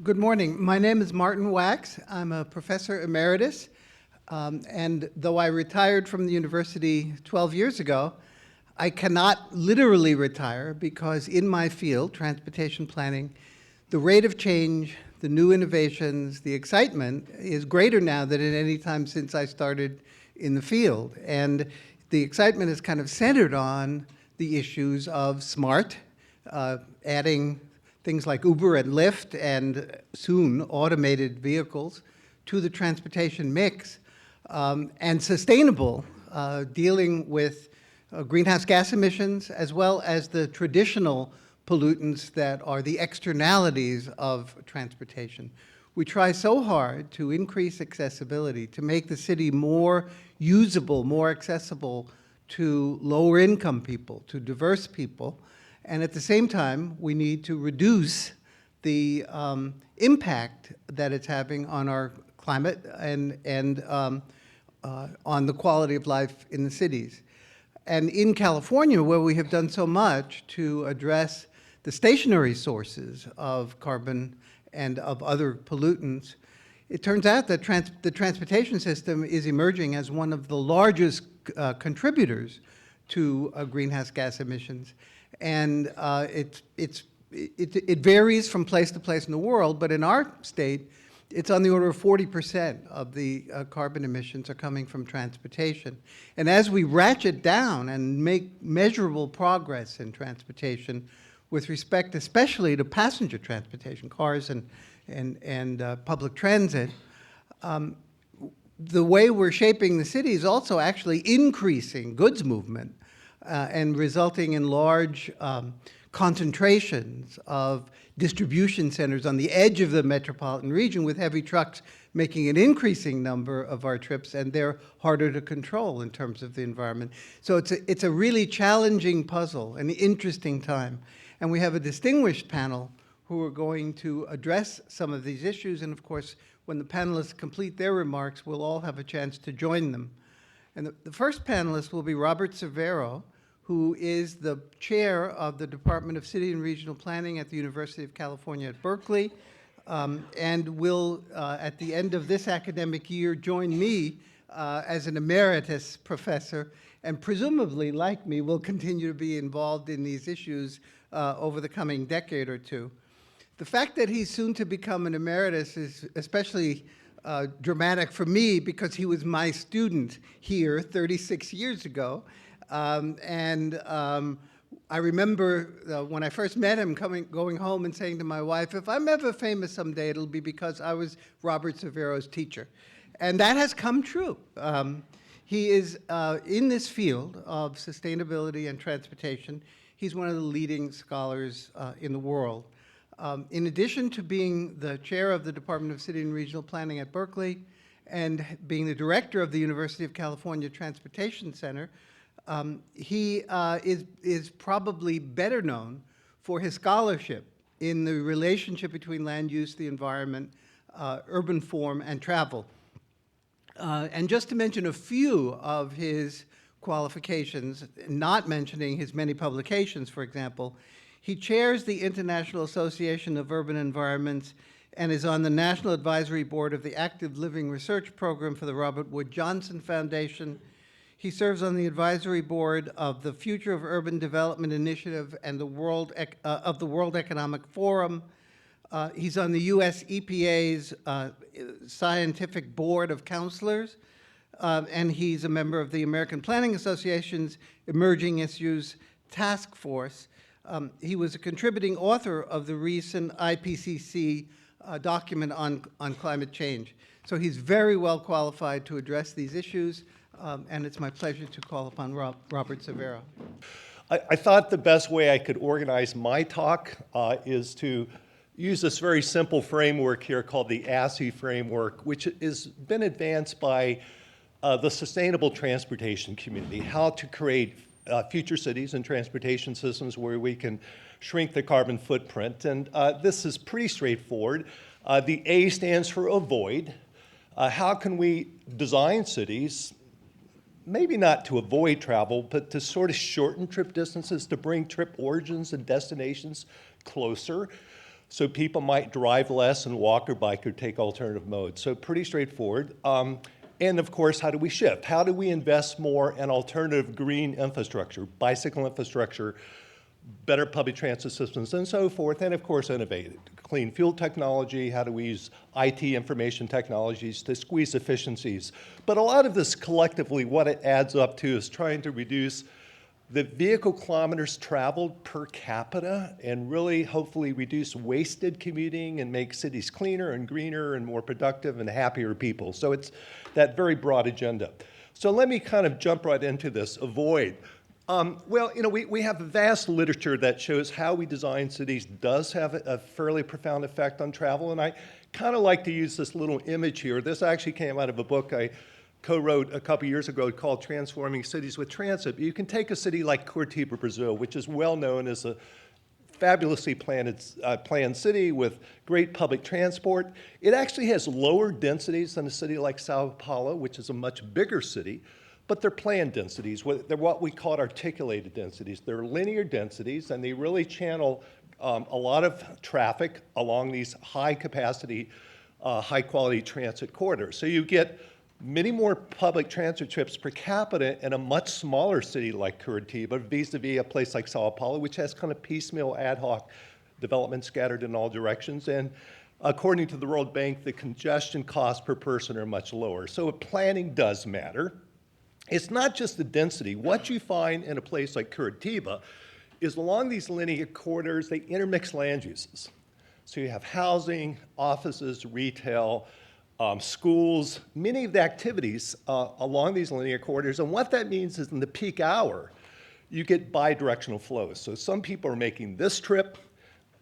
Good morning. My name is Martin Wachs. I'm a professor emeritus, and though I retired from the university 12 years ago, I cannot literally retire because in my field, transportation planning, the rate of change, the new innovations, the excitement is greater now than at any time since I started in the field. And the excitement is kind of centered on the issues of smart, adding things like Uber and Lyft and soon automated vehicles to the transportation mix, and sustainable, dealing with greenhouse gas emissions as well as the traditional pollutants that are the externalities of transportation. We try so hard to increase accessibility, to make the city more usable, more accessible to lower income people, to diverse people. And at the same time, we need to reduce the impact that it's having on our climate and on the quality of life in the cities. And in California, where we have done so much to address the stationary sources of carbon and of other pollutants, it turns out that the transportation system is emerging as one of the largest contributors to greenhouse gas emissions. And it varies from place to place in the world, but in our state, it's on the order of 40% of the carbon emissions are coming from transportation. And as we ratchet down and make measurable progress in transportation with respect especially to passenger transportation, cars and public transit, the way we're shaping the city is also actually increasing goods movement and resulting in large concentrations of distribution centers on the edge of the metropolitan region, with heavy trucks making an increasing number of our trips, and they're harder to control in terms of the environment. So it's a really challenging puzzle, an interesting time. And we have a distinguished panel who are going to address some of these issues. And of course, when the panelists complete their remarks, we'll all have a chance to join them. And the first panelist will be Robert Cervero, who is the chair of the Department of City and Regional Planning at the University of California at Berkeley, and will, at the end of this academic year, join me as an emeritus professor, and presumably, like me, will continue to be involved in these issues over the coming decade or two. The fact that he's soon to become an emeritus is especially dramatic for me because he was my student here 36 years ago. I remember when I first met him going home and saying to my wife, if I'm ever famous someday, it'll be because I was Robert Cervero's teacher. And that has come true. He is in this field of sustainability and transportation. He's one of the leading scholars in the world. In addition to being the chair of the Department of City and Regional Planning at Berkeley and being the director of the University of California Transportation Center, he is probably better known for his scholarship in the relationship between land use, the environment, urban form, and travel. And just to mention a few of his qualifications, not mentioning his many publications, for example, he chairs the International Association of Urban Environments and is on the National Advisory Board of the Active Living Research Program for the Robert Wood Johnson Foundation. He serves on the advisory board of the Future of Urban Development Initiative and the World Economic Forum. He's on the US EPA's Scientific Board of Counselors, and he's a member of the American Planning Association's Emerging Issues Task Force. He was a contributing author of the recent IPCC document on climate change. So he's very well qualified to address these issues. And it's my pleasure to call upon Robert Cervero. I thought the best way I could organize my talk is to use this very simple framework here called the ASSE framework, which has been advanced by the sustainable transportation community, how to create future cities and transportation systems where we can shrink the carbon footprint. And this is pretty straightforward. The A stands for avoid. How can we design cities maybe not to avoid travel, but to sort of shorten trip distances, to bring trip origins and destinations closer? So people might drive less and walk or bike or take alternative modes. So pretty straightforward. And of course, how do we shift? How do we invest more in alternative green infrastructure, bicycle infrastructure, better public transit systems, and so forth, and of course, innovate. Clean fuel technology, how do we use IT information technologies to squeeze efficiencies? But a lot of this collectively, what it adds up to is trying to reduce the vehicle kilometers traveled per capita and really hopefully reduce wasted commuting and make cities cleaner and greener and more productive and happier people. So it's that very broad agenda. So let me kind of jump right into this, avoid. Well, you know, we have a vast literature that shows how we design cities does have a fairly profound effect on travel, and I kind of like to use this little image here. This actually came out of a book I co-wrote a couple years ago called Transforming Cities with Transit. You can take a city like Curitiba, Brazil, which is well known as a fabulously planned city with great public transport. It actually has lower densities than a city like Sao Paulo, which is a much bigger city, but they're planned densities. They're what we call articulated densities. They're linear densities, and they really channel a lot of traffic along these high-capacity, high-quality transit corridors. So you get many more public transit trips per capita in a much smaller city like Curitiba vis-a-vis a place like Sao Paulo, which has kind of piecemeal ad hoc development scattered in all directions. And according to the World Bank, the congestion costs per person are much lower. So planning does matter. It's not just the density. What you find in a place like Curitiba is along these linear corridors, they intermix land uses. So you have housing, offices, retail, schools, many of the activities along these linear corridors. And what that means is in the peak hour, you get bi-directional flows. So some people are making this trip,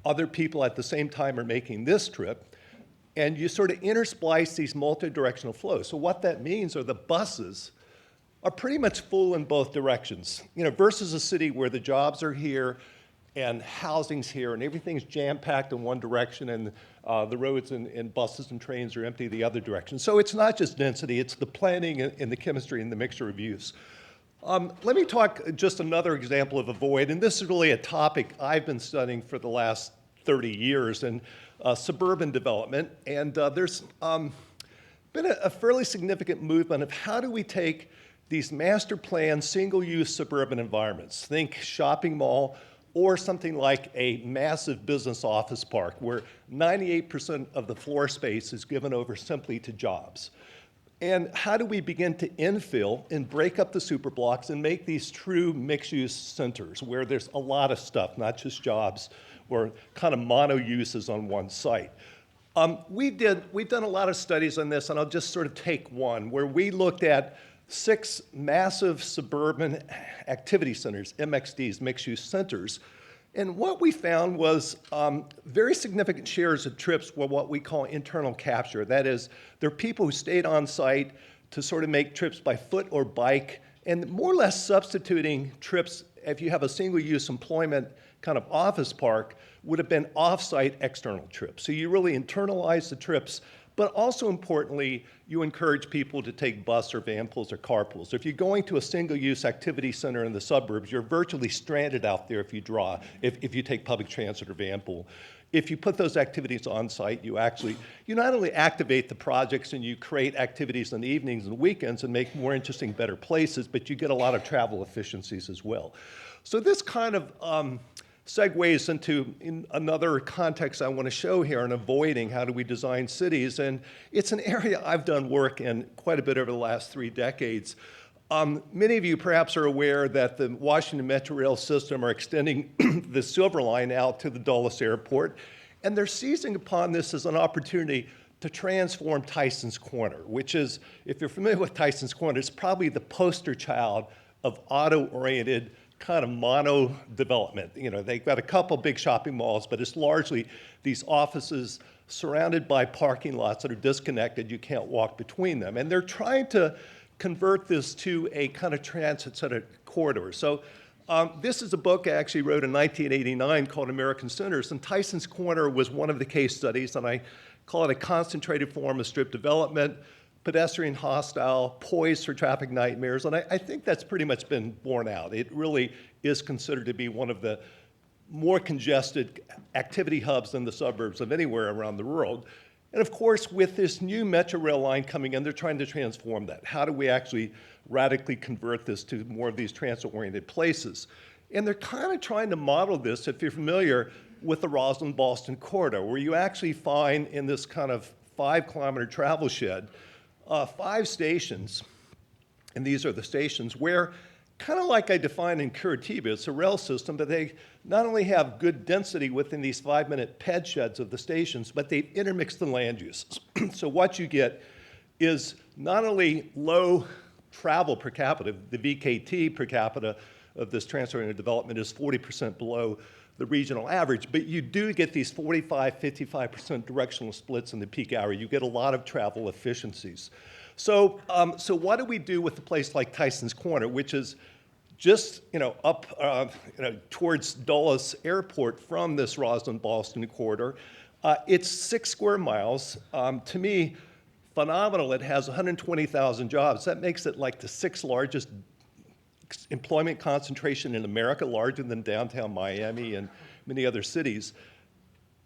other people at the same time are making this trip, and you sort of intersplice these multi-directional flows. So what that means are the buses are pretty much full in both directions, you know, versus a city where the jobs are here and housing's here and everything's jam-packed in one direction and the roads and buses and trains are empty the other direction. So it's not just density, it's the planning and the chemistry and the mixture of use. Let me talk just another example of avoid, and this is really a topic I've been studying for the last 30 years in suburban development. And there's been a fairly significant movement of how do we take these master plan single-use suburban environments, think shopping mall, or something like a massive business office park where 98% of the floor space is given over simply to jobs. And how do we begin to infill and break up the super blocks and make these true mixed-use centers where there's a lot of stuff, not just jobs or kind of mono uses on one site? We've done a lot of studies on this, and I'll just sort of take one where we looked at 6 massive suburban activity centers, MXDs, mixed-use centers. And what we found was very significant shares of trips were what we call internal capture. That is, there are people who stayed on site to sort of make trips by foot or bike, and more or less substituting trips, if you have a single-use employment kind of office park, would have been off-site external trips. So you really internalize the trips, but also importantly, you encourage people to take bus or van pools or carpools. If you're going to a single-use activity center in the suburbs, you're virtually stranded out there if you take public transit or van pool. If you put those activities on site, you not only activate the projects and you create activities in the evenings and weekends and make more interesting, better places, but you get a lot of travel efficiencies as well. So this kind of segues into another context I want to show here on avoiding how do we design cities. And it's an area I've done work in quite a bit over the last 3 decades. Many of you perhaps are aware that the Washington Metro Rail system are extending the Silver Line out to the Dulles Airport. And they're seizing upon this as an opportunity to transform Tysons Corner, which is, if you're familiar with Tysons Corner, it's probably the poster child of auto-oriented kind of mono development. You know, they've got a couple big shopping malls, but it's largely these offices surrounded by parking lots that are disconnected. You can't walk between them. And they're trying to convert this to a kind of transit-centered corridor. So this is a book I actually wrote in 1989 called American Centers, and Tysons Corner was one of the case studies, and I call it a concentrated form of strip development, pedestrian hostile, poised for traffic nightmares, and I think that's pretty much been borne out. It really is considered to be one of the more congested activity hubs than the suburbs of anywhere around the world. And of course, with this new metro rail line coming in, they're trying to transform that. How do we actually radically convert this to more of these transit-oriented places? And they're kind of trying to model this, if you're familiar, with the Roslyn-Boston corridor, where you actually find in this kind of 5-kilometer travel shed, 5 stations, and these are the stations where, kind of like I defined in Curitiba, it's a rail system, but they not only have good density within these 5-minute ped sheds of the stations, but they intermix the land uses. So what you get is not only low travel per capita, the VKT per capita of this transit-oriented development is 40% below the regional average, but you do get these 45, 55% directional splits in the peak hour. You get a lot of travel efficiencies. So, so what do we do with a place like Tysons Corner, which is just up towards Dulles Airport from this Roslyn-Boston corridor? It's 6 square miles. To me, phenomenal. It has 120,000 jobs. That makes it like the 6th largest employment concentration in America, larger than downtown Miami and many other cities.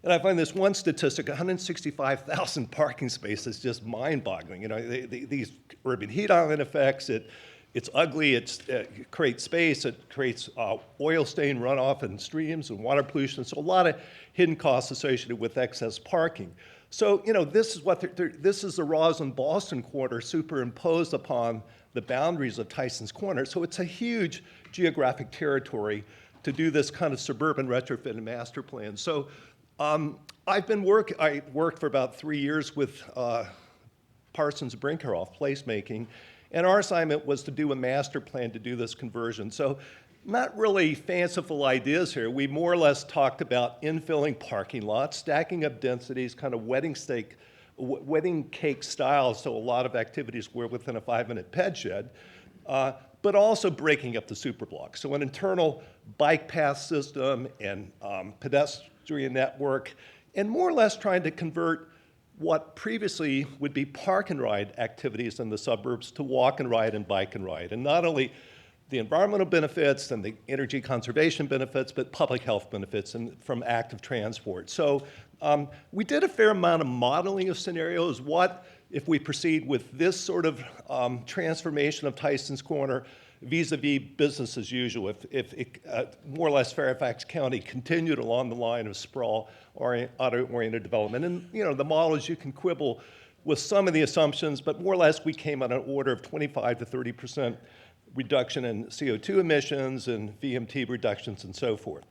And I find this one statistic, 165,000 parking spaces, just mind-boggling. These urban heat island effects, it's ugly, it creates space, it creates oil stain runoff in streams and water pollution, so a lot of hidden costs associated with excess parking. So, this is this is the Roslyn-Boston corridor superimposed upon the boundaries of Tysons Corner. So it's a huge geographic territory to do this kind of suburban retrofit and master plan. So I worked for about 3 years with Parsons Brinckerhoff placemaking, and our assignment was to do a master plan to do this conversion. So not really fanciful ideas here. We more or less talked about infilling parking lots, stacking up densities, kind of wedding cake style, so a lot of activities were within a 5-minute ped shed, but also breaking up the superblock. So an internal bike path system and pedestrian network, and more or less trying to convert what previously would be park and ride activities in the suburbs to walk and ride and bike and ride. And not only the environmental benefits and the energy conservation benefits, but public health benefits from active transport. So we did a fair amount of modeling of scenarios. What if we proceed with this sort of transformation of Tysons Corner vis-a-vis business as usual, if more or less Fairfax County continued along the line of sprawl or auto-oriented development. And the models, you can quibble with some of the assumptions, but more or less we came on an order of 25 to 30% reduction in CO2 emissions and VMT reductions and so forth.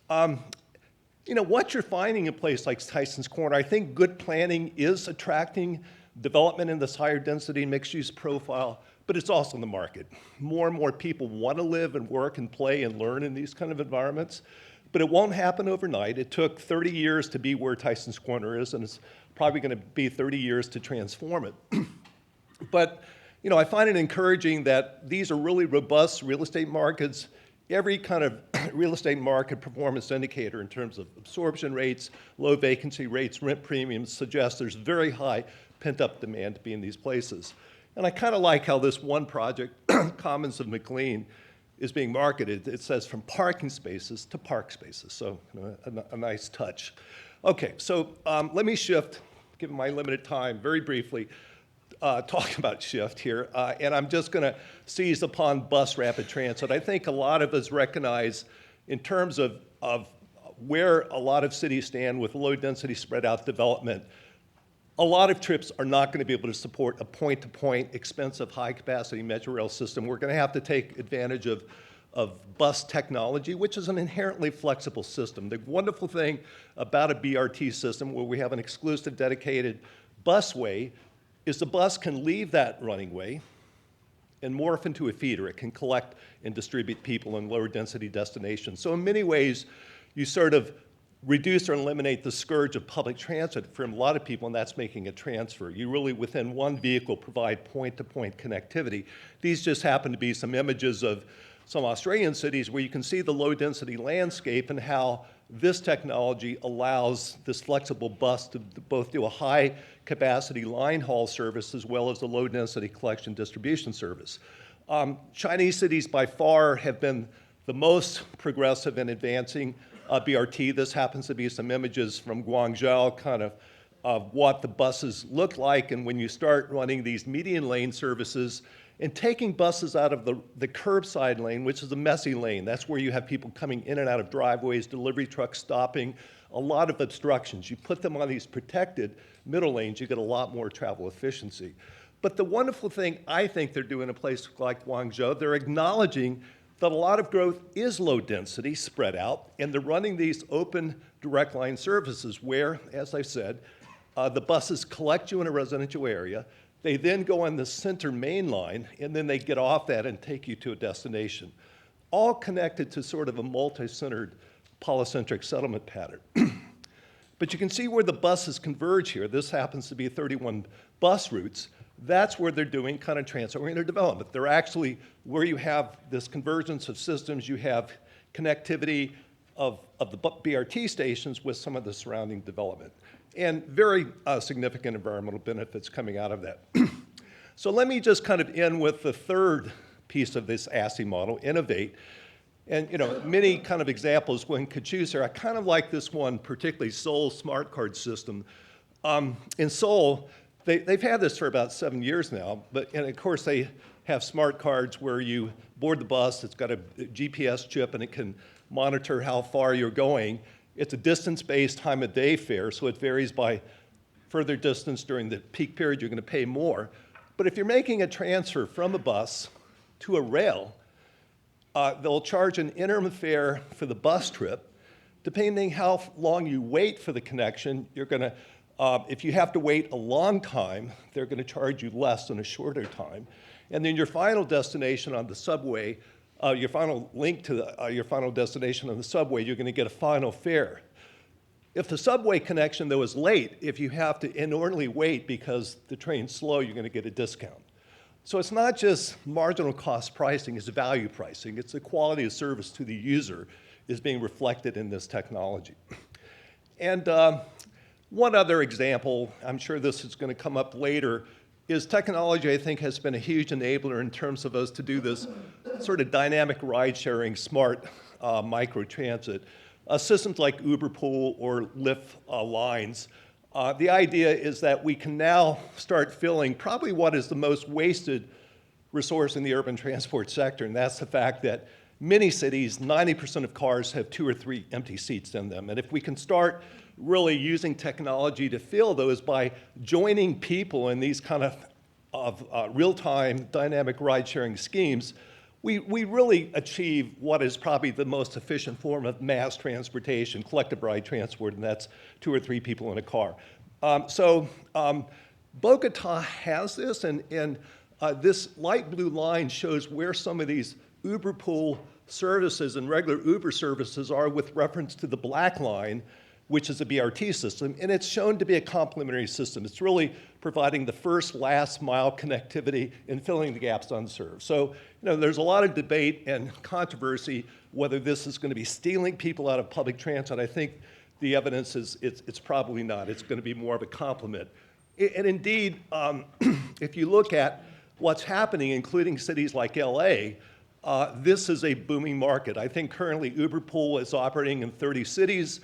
What you're finding in a place like Tysons Corner, I think good planning is attracting development in this higher density mixed use profile, but it's also in the market. More and more people want to live and work and play and learn in these kind of environments, but it won't happen overnight. It took 30 years to be where Tysons Corner is, and it's probably going to be 30 years to transform it. But I find it encouraging that these are really robust real estate markets. Every kind of real estate market performance indicator in terms of absorption rates, low vacancy rates, rent premiums suggests there's very high pent-up demand to be in these places. And I kind of like how this one project, Commons of McLean, is being marketed. It says from parking spaces to park spaces, so a nice touch. Okay, so let me shift, given my limited time, very briefly, talk about shift here, and I'm just going to seize upon bus rapid transit. I think a lot of us recognize in terms of where a lot of cities stand with low density spread out development, a lot of trips are not going to be able to support a point-to-point, expensive, high-capacity metro rail system. We're going to have to take advantage of bus technology, which is an inherently flexible system. The wonderful thing about a BRT system where we have an exclusive dedicated busway is the bus can leave that running way and morph into a feeder. It can collect and distribute people in lower density destinations. So in many ways, you sort of reduce or eliminate the scourge of public transit for a lot of people, and that's making a transfer. You really, within one vehicle, provide point-to-point connectivity. These just happen to be some images of some Australian cities where you can see the low-density landscape and how this technology allows this flexible bus to both do a high-capacity line haul service as well as a low-density collection distribution service. Chinese cities by far have been the most progressive in advancing BRT. This happens to be some images from Guangzhou, kind of what the buses look like. And when you start running these median lane services and taking buses out of the curbside lane, which is a messy lane, that's where you have people coming in and out of driveways, delivery trucks stopping, a lot of obstructions. You put them on these protected middle lanes, you get a lot more travel efficiency. But the wonderful thing I think they're doing in a place like Guangzhou, they're acknowledging that a lot of growth is low density, spread out, and they're running these open direct line services where, as I said, the buses collect you in a residential area. They then go on the center main line, and then they get off that and take you to a destination, all connected to sort of a multi-centered polycentric settlement pattern. But you can see where the buses converge here. This happens to be 31 bus routes. That's where they're doing kind of trans-oriented development. They're actually where you have this convergence of systems, you have connectivity of the BRT stations with some of the surrounding development. And very significant environmental benefits coming out of that. So let me just kind of end with the third piece of this ASSI model, innovate. And many kind of examples one could choose here. I kind of like this one, particularly Seoul smart card system. In Seoul, they've had this for about 7 years now, and of course they have smart cards where you board the bus, it's got a GPS chip and it can monitor how far you're going. It's a distance-based time of day fare, so it varies by further distance. During the peak period, you're going to pay more. But if you're making a transfer from a bus to a rail, they'll charge an interim fare for the bus trip. Depending how long you wait for the connection, you're going to, if you have to wait a long time, they're going to charge you less than a shorter time. And then your final destination on the subway, your final link to your final destination on the subway, you're going to get a final fare. If the subway connection, though, is late, if you have to inordinately wait because the train's slow, you're going to get a discount. So it's not just marginal cost pricing, it's value pricing. It's the quality of service to the user is being reflected in this technology. And one other example, I'm sure this is going to come up later, is technology, I think, has been a huge enabler in terms of us to do this sort of dynamic ride-sharing, smart microtransit. Systems like Uber Pool or Lyft lines. The idea is that we can now start filling probably what is the most wasted resource in the urban transport sector, and that's the fact that many cities, 90% of cars have 2 or 3 empty seats in them. And if we can start really using technology to fill those by joining people in these kind of real-time dynamic ride-sharing schemes, we really achieve what is probably the most efficient form of mass transportation, collective ride transport, and that's 2 or 3 people in a car. Bogota has this, and this light blue line shows where some of these Uber Pool services and regular Uber services are with reference to the black line, which is a BRT system, and it's shown to be a complementary system. It's really providing the first, last mile connectivity and filling the gaps unserved. So, there's a lot of debate and controversy whether this is going to be stealing people out of public transit. I think the evidence is it's probably not. It's going to be more of a complement. And indeed, if you look at what's happening, including cities like LA, this is a booming market. I think currently Uber Pool is operating in 30 cities.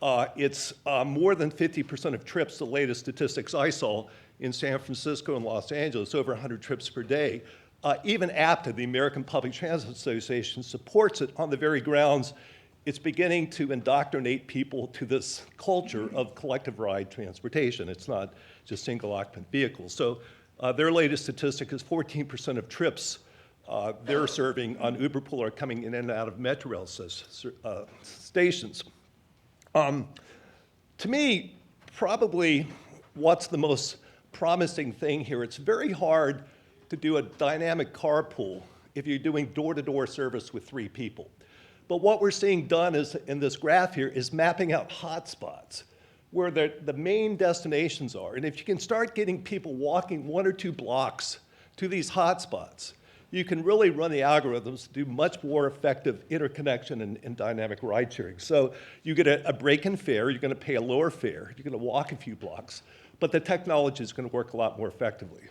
It's more than 50% of trips, the latest statistics I saw, in San Francisco and Los Angeles, over 100 trips per day. Even APTA, the American Public Transit Association, supports it on the very grounds it's beginning to indoctrinate people to this culture of collective ride transportation. It's not just single occupant vehicles. So their latest statistic is 14% of trips they're serving on Uber Pool are coming in and out of Metrorail stations. To me, probably what's the most promising thing here, it's very hard to do a dynamic carpool if you're doing door-to-door service with 3 people. But what we're seeing done is, in this graph here, is mapping out hotspots where the main destinations are. And if you can start getting people walking 1 or 2 blocks to these hotspots, you can really run the algorithms to do much more effective interconnection and dynamic ride sharing. So you get a break in fare, you're going to pay a lower fare, you're going to walk a few blocks, but the technology is going to work a lot more effectively.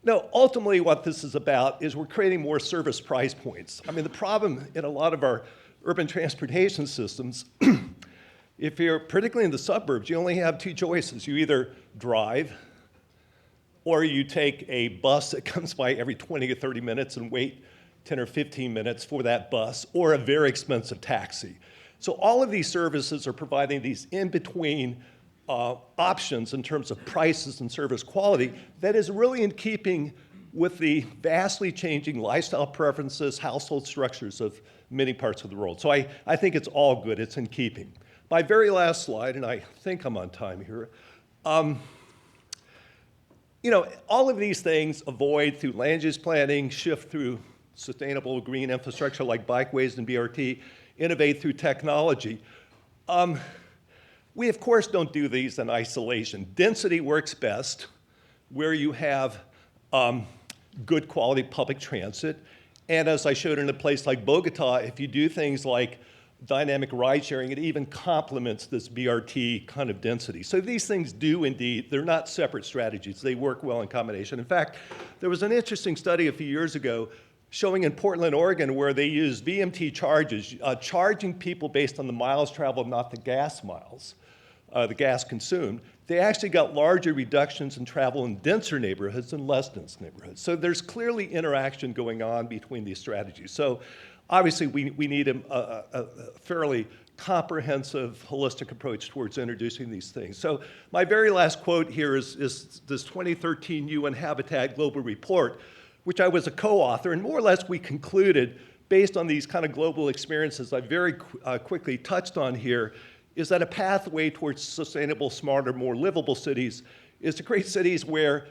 Now, ultimately what this is about is we're creating more service price points. I mean, the problem in a lot of our urban transportation systems, if you're particularly in the suburbs, you only have two choices. You either drive or you take a bus that comes by every 20 or 30 minutes and wait 10 or 15 minutes for that bus, or a very expensive taxi. So all of these services are providing these in-between options in terms of prices and service quality that is really in keeping with the vastly changing lifestyle preferences, household structures of many parts of the world. So I think it's all good, it's in keeping. My very last slide, and I think I'm on time here, you know, all of these things avoid through land use planning, shift through sustainable green infrastructure like bikeways and BRT, innovate through technology. We, of course, don't do these in isolation. Density works best where you have good quality public transit. And as I showed in a place like Bogota, if you do things like dynamic ride sharing, it even complements this BRT kind of density. So these things do indeed, they're not separate strategies. They work well in combination. In fact, there was an interesting study a few years ago showing in Portland, Oregon, where they used VMT charges, charging people based on the miles traveled, not the gas miles, the gas consumed. They actually got larger reductions in travel in denser neighborhoods than less dense neighborhoods. So there's clearly interaction going on between these strategies. So obviously we need a fairly comprehensive, holistic approach towards introducing these things. So my very last quote here is this 2013 UN Habitat Global Report, which I was a co-author, and more or less we concluded, based on these kind of global experiences I very quickly touched on here, is that a pathway towards sustainable, smarter, more livable cities is to create cities where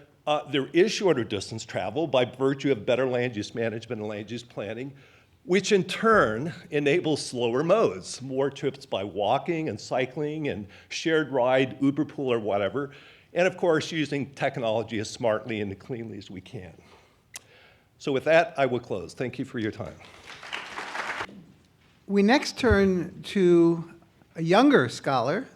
there is shorter distance travel by virtue of better land use management and land use planning, which in turn enables slower modes, more trips by walking and cycling and shared ride, Uber pool or whatever, and of course using technology as smartly and cleanly as we can. So with that, I will close. Thank you for your time. We next turn to a younger scholar,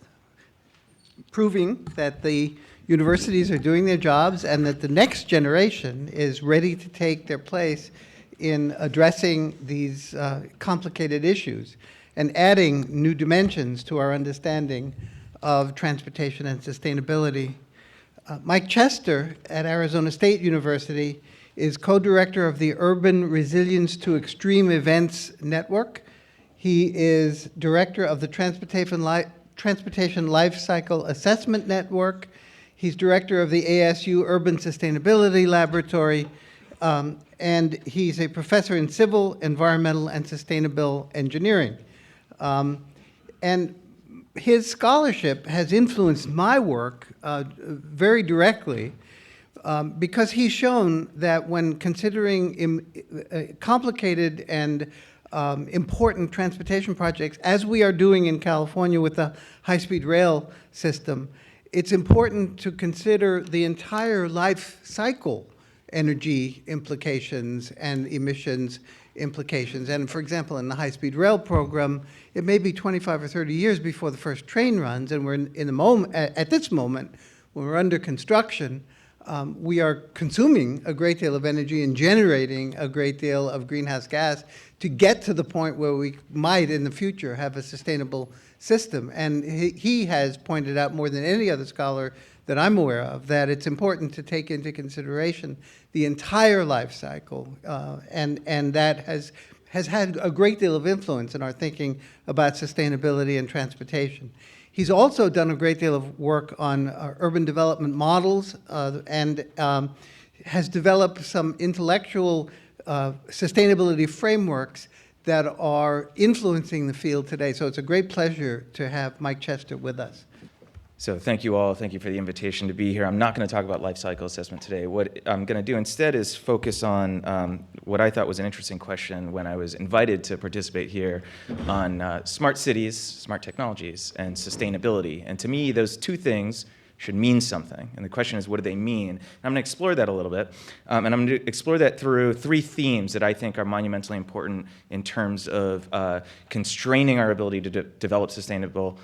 proving that the universities are doing their jobs and that the next generation is ready to take their place in addressing these complicated issues and adding new dimensions to our understanding of transportation and sustainability. Mike Chester at Arizona State University is co-director of the Urban Resilience to Extreme Events Network. He is director of the Transportation Life Cycle Assessment Network. He's director of the ASU Urban Sustainability Laboratory, and he's a professor in civil, environmental, and sustainable engineering. And his scholarship has influenced my work very directly because he's shown that when considering complicated and important transportation projects, as we are doing in California with the high-speed rail system, it's important to consider the entire life cycle energy implications and emissions implications. And for example, in the high-speed rail program, it may be 25 or 30 years before the first train runs, and we're in the moment, at this moment, when we're under construction, we are consuming a great deal of energy and generating a great deal of greenhouse gas to get to the point where we might in the future have a sustainable system. And he has pointed out more than any other scholar that I'm aware of that it's important to take into consideration the entire life cycle, and that has had a great deal of influence in our thinking about sustainability and transportation. He's also done a great deal of work on urban development models and has developed some intellectual sustainability frameworks that are influencing the field today. So it's a great pleasure to have Mike Chester with us. So thank you all. Thank you for the invitation to be here. I'm not going to talk about life cycle assessment today. What I'm going to do instead is focus on what I thought was an interesting question when I was invited to participate here on smart cities, smart technologies, and sustainability. And to me, those two things should mean something. And the question is, what do they mean? And I'm going to explore that a little bit. And I'm going to explore that through three themes that I think are monumentally important in terms of constraining our ability to develop sustainably.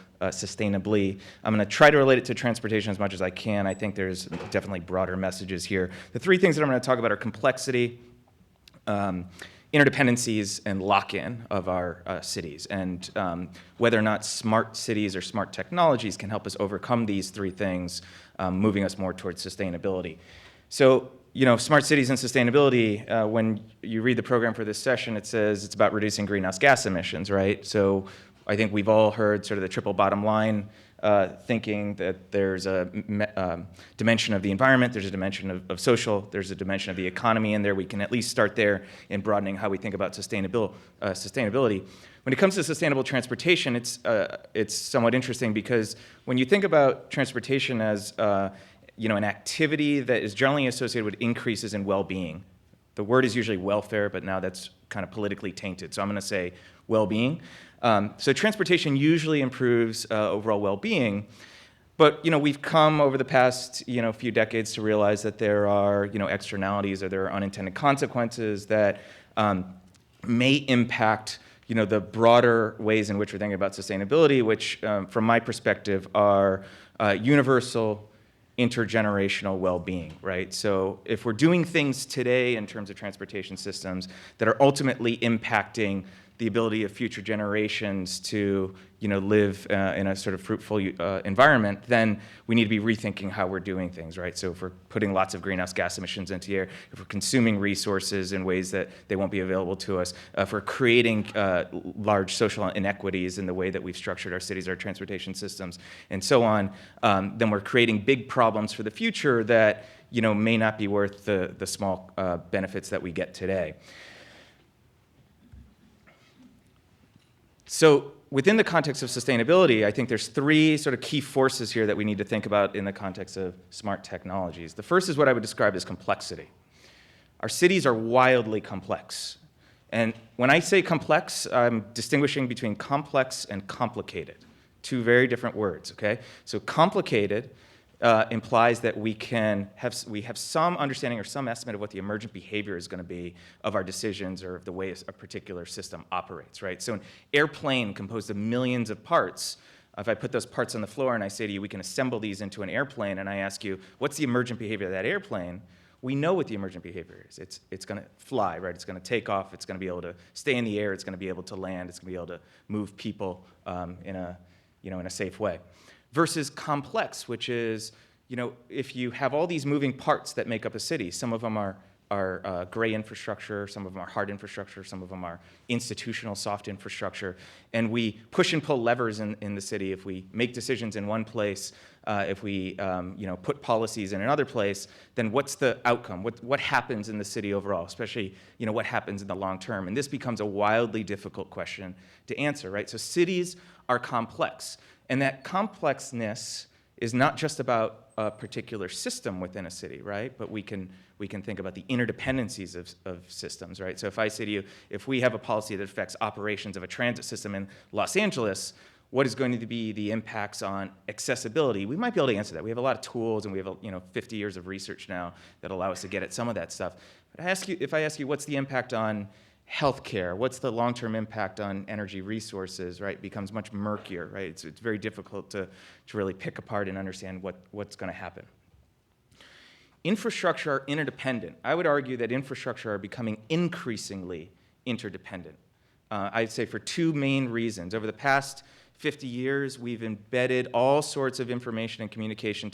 I'm going to try to relate it to transportation as much as I can. I think there's definitely broader messages here. The three things that I'm going to talk about are complexity, interdependencies and lock-in of our cities, and whether or not smart cities or smart technologies can help us overcome these three things, moving us more towards sustainability. So, smart cities and sustainability, when you read the program for this session, it says it's about reducing greenhouse gas emissions, right? So I think we've all heard sort of the triple bottom line thinking that there's a dimension of the environment, there's a dimension of social, there's a dimension of the economy in there. We can at least start there in broadening how we think about sustainability. When it comes to sustainable transportation, it's somewhat interesting because when you think about transportation as an activity that is generally associated with increases in well-being, the word is usually welfare, but now that's kind of politically tainted, so I'm going to say well-being. So transportation usually improves overall well-being, but we've come over the past few decades to realize that there are externalities or there are unintended consequences that may impact the broader ways in which we're thinking about sustainability, which from my perspective are universal intergenerational well-being, right? So if we're doing things today in terms of transportation systems that are ultimately impacting the ability of future generations to live in a sort of fruitful environment, then we need to be rethinking how we're doing things, right? So if we're putting lots of greenhouse gas emissions into the air, if we're consuming resources in ways that they won't be available to us, if we're creating large social inequities in the way that we've structured our cities, our transportation systems, and so on, then we're creating big problems for the future that may not be worth the small benefits that we get today. So within the context of sustainability, I think there's three sort of key forces here that we need to think about in the context of smart technologies. The first is what I would describe as complexity. Our cities are wildly complex. And when I say complex, I'm distinguishing between complex and complicated, two very different words, okay? So complicated implies that we have some understanding or some estimate of what the emergent behavior is going to be of our decisions or of the way a particular system operates, right? So an airplane composed of millions of parts, if I put those parts on the floor and I say to you, we can assemble these into an airplane, and I ask you, what's the emergent behavior of that airplane? We know what the emergent behavior is. It's going to fly, right? It's going to take off. It's going to be able to stay in the air. It's going to be able to land. It's going to be able to move people in a safe way. Versus complex, which is, if you have all these moving parts that make up a city, some of them are gray infrastructure, some of them are hard infrastructure, some of them are institutional soft infrastructure, and we push and pull levers in the city. If we make decisions in one place, if we put policies in another place, then what's the outcome? What happens in the city overall, especially what happens in the long term? And this becomes a wildly difficult question to answer, right? So cities are complex. And that complexness is not just about a particular system within a city, right? But we can think about the interdependencies of systems, right? So if I say to you, if we have a policy that affects operations of a transit system in Los Angeles, what is going to be the impacts on accessibility? We might be able to answer that. We have a lot of tools, and we have 50 years of research now that allow us to get at some of that stuff. But if I ask you, what's the impact on healthcare, what's the long-term impact on energy resources, right, becomes much murkier, right? It's very difficult to really pick apart and understand what's going to happen. Infrastructure are interdependent. I would argue that infrastructure are becoming increasingly interdependent. I'd say for two main reasons. Over the past 50 years, we've embedded all sorts of information and communication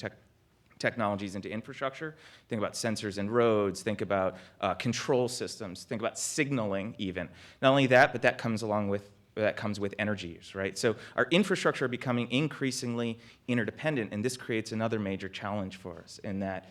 technologies into infrastructure. Think about sensors in roads, think about control systems, think about signaling even. Not only that, but that comes with energy use, right? So our infrastructure are becoming increasingly interdependent, and this creates another major challenge for us in that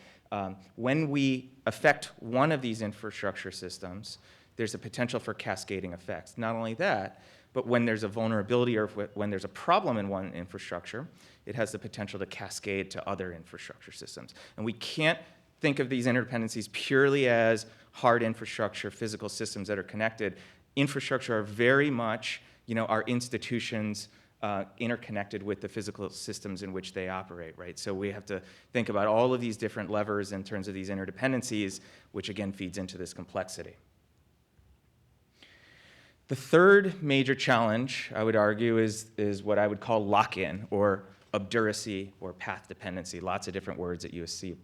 when we affect one of these infrastructure systems, there's a potential for cascading effects. Not only that, but when there's a vulnerability or when there's a problem in one infrastructure, it has the potential to cascade to other infrastructure systems. And we can't think of these interdependencies purely as hard infrastructure, physical systems that are connected. Infrastructure are very much, our institutions interconnected with the physical systems in which they operate, right? So we have to think about all of these different levers in terms of these interdependencies, which again feeds into this complexity. The third major challenge, I would argue, is what I would call lock-in or obduracy, or path dependency, lots of different words at USC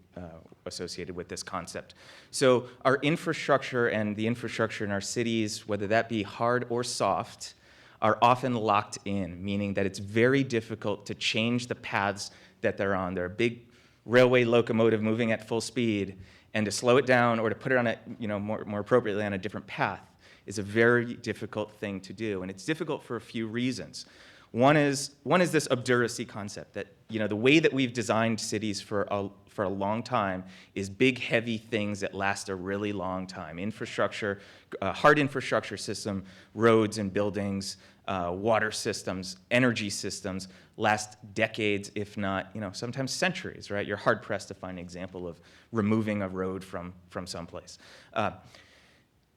associated with this concept. So our infrastructure and the infrastructure in our cities, whether that be hard or soft, are often locked in, meaning that it's very difficult to change the paths that they're on. They're a big railway locomotive moving at full speed, and to slow it down or to put it on a, more appropriately on a different path is a very difficult thing to do, and it's difficult for a few reasons. One is this obduracy concept that the way that we've designed cities for a long time is big, heavy things that last a really long time. Infrastructure, hard infrastructure system, roads and buildings, water systems, energy systems last decades, if not sometimes centuries. Right? You're hard pressed to find an example of removing a road from someplace.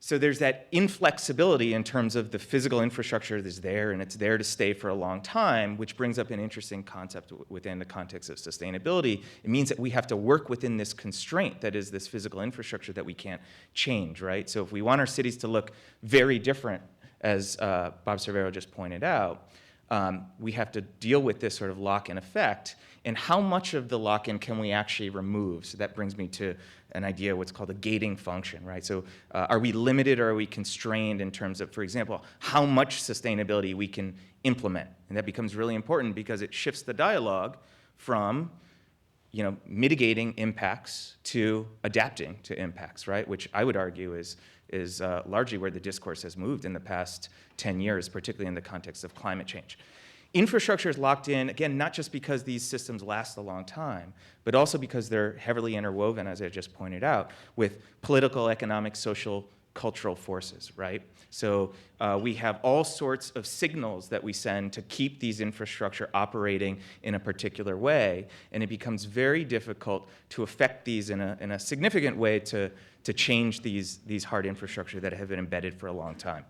So there's that inflexibility in terms of the physical infrastructure that's there, and it's there to stay for a long time, which brings up an interesting concept within the context of sustainability. It means that we have to work within this constraint that is this physical infrastructure that we can't change, right? So if we want our cities to look very different, as Bob Cervero just pointed out, we have to deal with this sort of lock-in effect, and how much of the lock-in can we actually remove? So that brings me to an idea, what's called a gating function, right? So are we limited or are we constrained in terms of, for example, how much sustainability we can implement? And that becomes really important because it shifts the dialogue from mitigating impacts to adapting to impacts, right? Which I would argue is largely where the discourse has moved in the past 10 years, particularly in the context of climate change. Infrastructure is locked in, again, not just because these systems last a long time, but also because they're heavily interwoven, as I just pointed out, with political, economic, social, cultural forces, right? So we have all sorts of signals that we send to keep these infrastructure operating in a particular way, and it becomes very difficult to affect these in a significant way to change these hard infrastructure that have been embedded for a long time.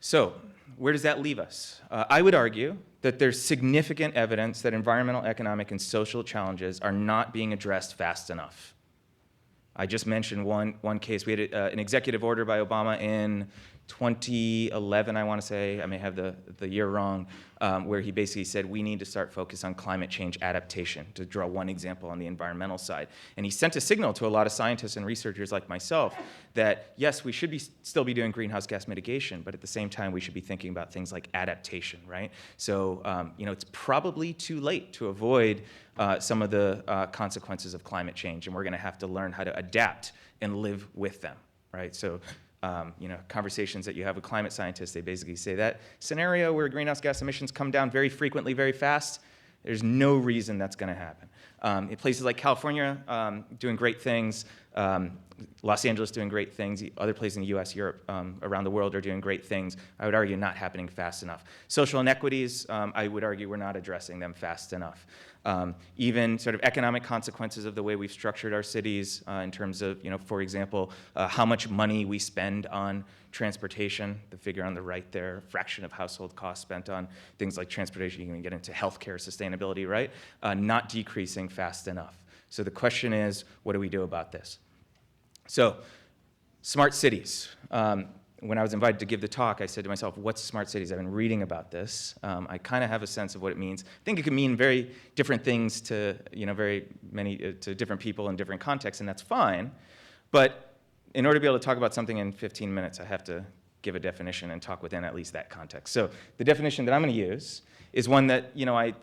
So where does that leave us? I would argue that there's significant evidence that environmental, economic, and social challenges are not being addressed fast enough. I just mentioned one case. We had an executive order by Obama in 2011, I want to say, I may have the year wrong, where he basically said we need to start focus on climate change adaptation, to draw one example on the environmental side. And he sent a signal to a lot of scientists and researchers like myself that, yes, we should still be doing greenhouse gas mitigation, but at the same time, we should be thinking about things like adaptation, right? So, it's probably too late to avoid some of the consequences of climate change, and we're going to have to learn how to adapt and live with them, right? So, conversations that you have with climate scientists, they basically say that scenario where greenhouse gas emissions come down very frequently, very fast, there's no reason that's going to happen. In places like California, doing great things, Los Angeles doing great things, other places in the US, Europe, around the world are doing great things. I would argue not happening fast enough. Social inequities, I would argue we're not addressing them fast enough. Even sort of economic consequences of the way we've structured our cities in terms of, for example, how much money we spend on transportation. The figure on the right there, fraction of household costs spent on things like transportation. You can get into healthcare sustainability, right? Not decreasing fast enough. So the question is, what do we do about this? So, smart cities. When I was invited to give the talk, I said to myself, what's smart cities? I've been reading about this. I kind of have a sense of what it means. I think it can mean very different things to, very many, to different people in different contexts, and that's fine. But in order to be able to talk about something in 15 minutes, I have to give a definition and talk within at least that context. So the definition that I'm going to use is one that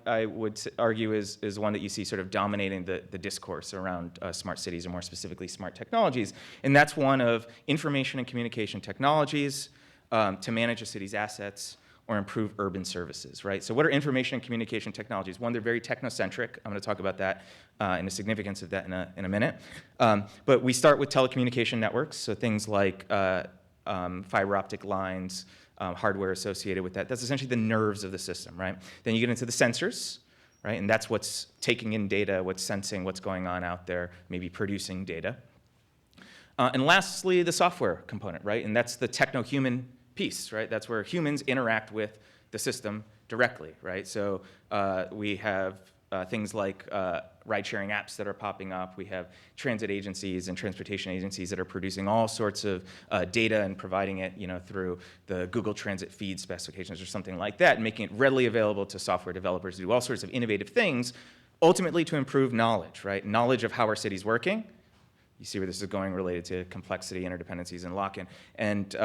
I would argue is one that you see sort of dominating the discourse around smart cities, or more specifically smart technologies, and that's one of information and communication technologies to manage a city's assets or improve urban services, right? So what are information and communication technologies? One, they're very technocentric. I'm going to talk about that and the significance of that in a minute. But we start with telecommunication networks, so things like fiber optic lines, hardware associated with that. That's essentially the nerves of the system, right? Then you get into the sensors, right? And that's what's taking in data, what's sensing what's going on out there, maybe producing data. And lastly, the software component, right? And that's the techno-human piece, right? That's where humans interact with the system directly, right? So we have things like ride-sharing apps that are popping up. We have transit agencies and transportation agencies that are producing all sorts of data and providing it, through the Google Transit feed specifications or something like that, and making it readily available to software developers to do all sorts of innovative things, ultimately to improve knowledge, right? Knowledge of how our city's working. You see where this is going related to complexity, interdependencies, and lock-in. And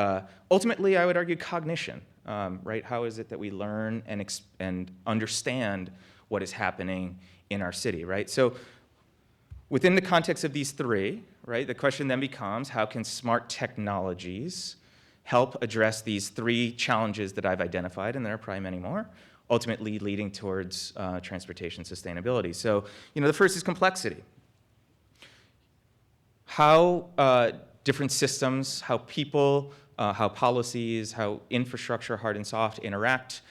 ultimately, I would argue cognition, right? How is it that we learn and understand what is happening in our city, right? So within the context of these three, right, the question then becomes, how can smart technologies help address these three challenges that I've identified, and there are probably many more, ultimately leading towards transportation sustainability? So, the first is complexity. How different systems, how people, how policies, how infrastructure, hard and soft, interact.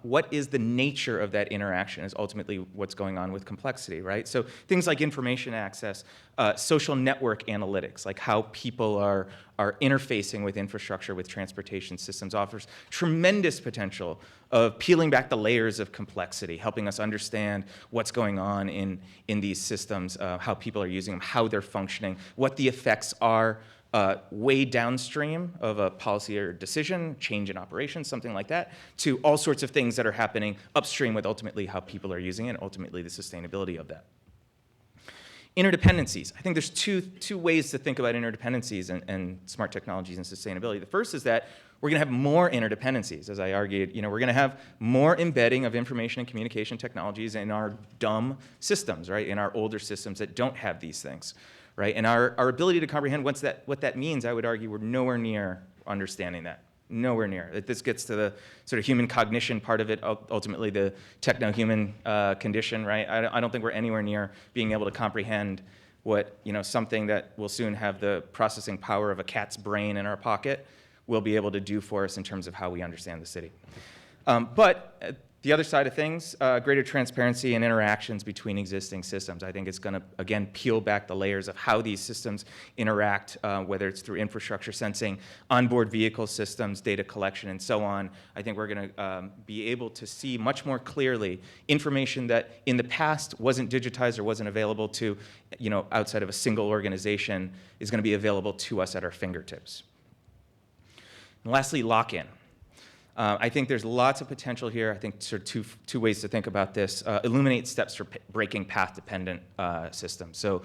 What is the nature of that interaction is ultimately what's going on with complexity, right? So things like information access, social network analytics, like how people are interfacing with infrastructure, with transportation systems, offers tremendous potential of peeling back the layers of complexity, helping us understand what's going on in these systems, how people are using them, how they're functioning, what the effects are way downstream of a policy or decision, change in operations, something like that, to all sorts of things that are happening upstream with ultimately how people are using it, and ultimately the sustainability of that. Interdependencies. I think there's two ways to think about interdependencies and smart technologies and sustainability. The first is that we're going to have more interdependencies, as I argued. We're going to have more embedding of information and communication technologies in our dumb systems, right? In our older systems that don't have these things. Right? And our ability to comprehend what that means, I would argue, we're nowhere near understanding that. Nowhere near. This gets to the sort of human cognition part of it, ultimately the techno-human condition, right? I don't think we're anywhere near being able to comprehend what, something that will soon have the processing power of a cat's brain in our pocket will be able to do for us in terms of how we understand the city. But the other side of things, greater transparency and interactions between existing systems. I think it's going to, again, peel back the layers of how these systems interact, whether it's through infrastructure sensing, onboard vehicle systems, data collection, and so on. I think we're going to be able to see much more clearly information that in the past wasn't digitized or wasn't available to, outside of a single organization, is going to be available to us at our fingertips. And lastly, lock-in. I think there's lots of potential here. I think sort of two ways to think about this. Illuminate steps for breaking path-dependent systems. So,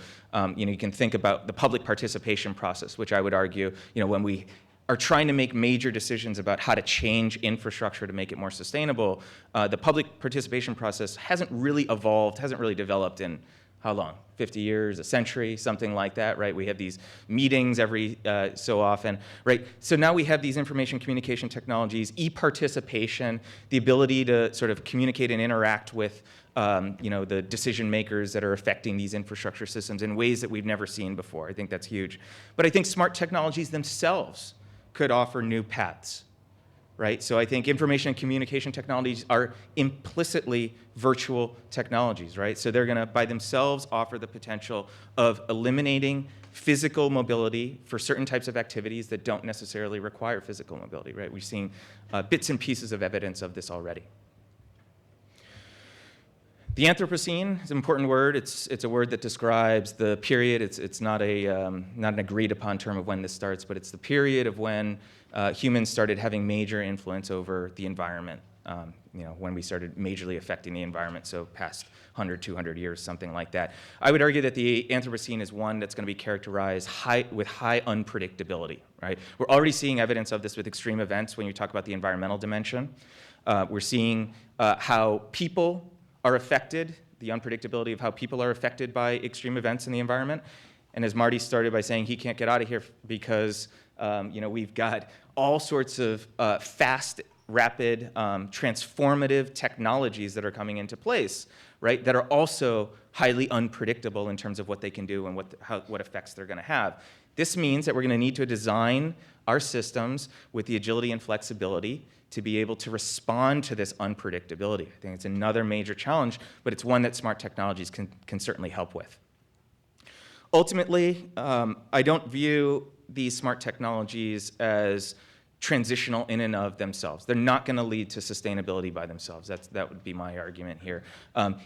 you can think about the public participation process, which I would argue, when we are trying to make major decisions about how to change infrastructure to make it more sustainable, the public participation process hasn't really evolved, hasn't really developed in how long? 50 years, a century, something like that, right? We have these meetings every so often, right? So now we have these information communication technologies, e-participation, the ability to sort of communicate and interact with the decision makers that are affecting these infrastructure systems in ways that we've never seen before. I think that's huge. But I think smart technologies themselves could offer new paths. Right? So I think information and communication technologies are implicitly virtual technologies, right? So they're going to, by themselves, offer the potential of eliminating physical mobility for certain types of activities that don't necessarily require physical mobility, right? We've seen bits and pieces of evidence of this already. The Anthropocene is an important word. It's a word that describes the period. It's not an agreed upon term of when this starts, but it's the period of when humans started having major influence over the environment. When we started majorly affecting the environment, so past 100, 200 years, something like that. I would argue that the Anthropocene is one that's going to be characterized with high unpredictability, right? We're already seeing evidence of this with extreme events when you talk about the environmental dimension. We're seeing how people are affected, the unpredictability of how people are affected by extreme events in the environment. And as Marty started by saying, he can't get out of here because we've got all sorts of fast, rapid, transformative technologies that are coming into place, right, that are also highly unpredictable in terms of what they can do and what effects they're going to have. This means that we're going to need to design our systems with the agility and flexibility to be able to respond to this unpredictability. I think it's another major challenge, but it's one that smart technologies can certainly help with. Ultimately, I don't view these smart technologies as transitional in and of themselves. They're not going to lead to sustainability by themselves. That would be my argument here.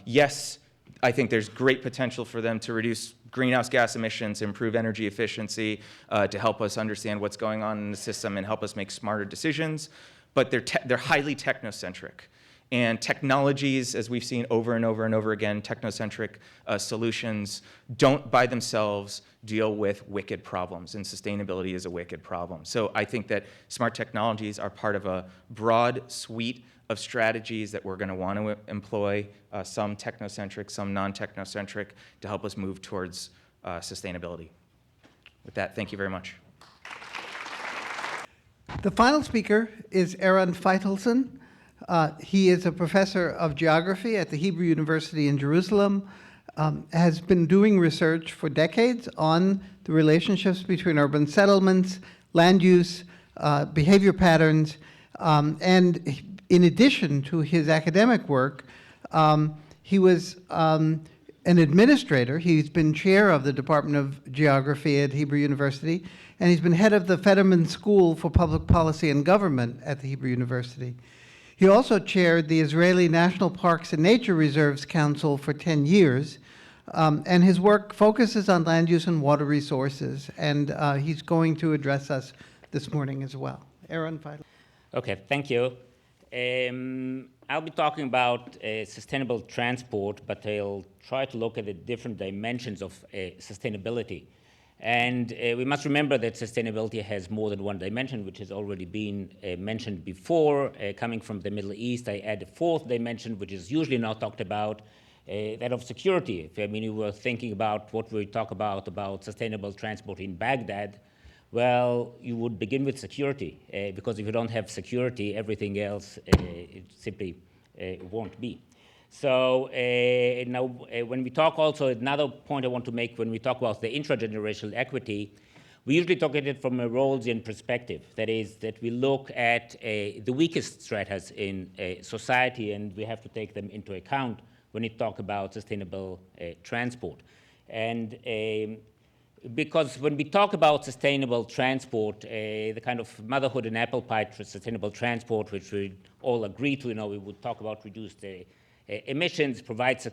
Yes, I think there's great potential for them to reduce greenhouse gas emissions, improve energy efficiency, to help us understand what's going on in the system and help us make smarter decisions. But they're highly technocentric. And technologies, as we've seen over and over and over again, technocentric solutions don't by themselves deal with wicked problems, and sustainability is a wicked problem. So I think that smart technologies are part of a broad suite of strategies that we're going to want to employ, some technocentric, some non-technocentric, to help us move towards sustainability. With that, thank you very much. The final speaker is Eran Feitelson. He is a professor of geography at the Hebrew University in Jerusalem, has been doing research for decades on the relationships between urban settlements, land use, behavior patterns, and in addition to his academic work, he was an administrator. He's been chair of the Department of Geography at Hebrew University, and he's been head of the Fetterman School for Public Policy and Government at the Hebrew University. He also chaired the Israeli National Parks and Nature Reserves Council for 10 years, and his work focuses on land use and water resources, and he's going to address us this morning as well. Eran Feitelson. Okay, thank you. I'll be talking about sustainable transport, but I'll try to look at the different dimensions of sustainability. And we must remember that sustainability has more than one dimension, which has already been mentioned before. Coming from the Middle East, I add a fourth dimension, which is usually not talked about, that of security. If you were thinking about what we talk about sustainable transport in Baghdad, well, you would begin with security, because if you don't have security, everything else it simply won't be. So now when we talk also, another point I want to make when we talk about the intragenerational equity, we usually talk at it from a Rawlsian perspective. That is, that we look at the weakest stratas in society, and we have to take them into account when we talk about sustainable transport. And because when we talk about sustainable transport, the kind of motherhood and apple pie for sustainable transport, which we all agree to, we would talk about reduced emissions, provides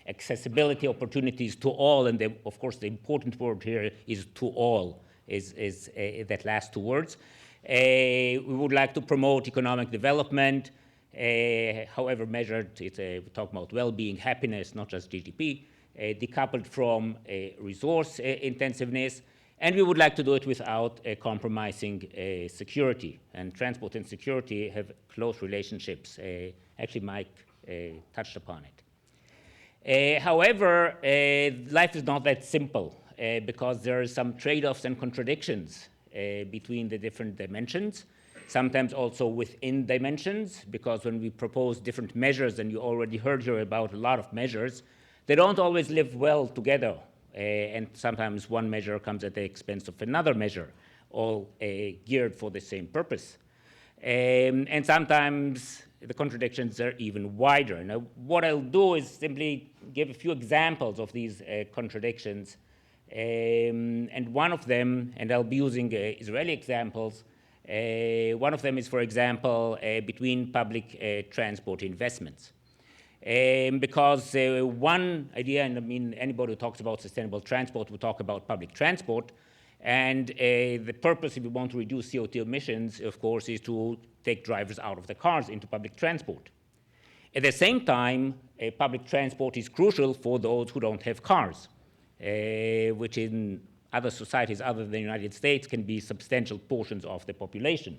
accessibility opportunities to all, and of course the important word here is to all, is that last two words. We would like to promote economic development, however measured. We talk about well-being, happiness, not just GDP, decoupled from resource intensiveness, and we would like to do it without compromising security. And transport and security have close relationships. Actually, Mike touched upon it. However, life is not that simple, because there are some trade-offs and contradictions between the different dimensions, sometimes also within dimensions, because when we propose different measures, and you already heard here about a lot of measures, they don't always live well together, and sometimes one measure comes at the expense of another measure, all geared for the same purpose. And sometimes the contradictions are even wider. Now, what I'll do is simply give a few examples of these contradictions, and one of them, and I'll be using Israeli examples, one of them is, for example, between public transport investments. Because one idea, and anybody who talks about sustainable transport will talk about public transport, and the purpose, if we want to reduce CO2 emissions, of course, is to take drivers out of the cars into public transport. At the same time, public transport is crucial for those who don't have cars, which in other societies other than the United States can be substantial portions of the population.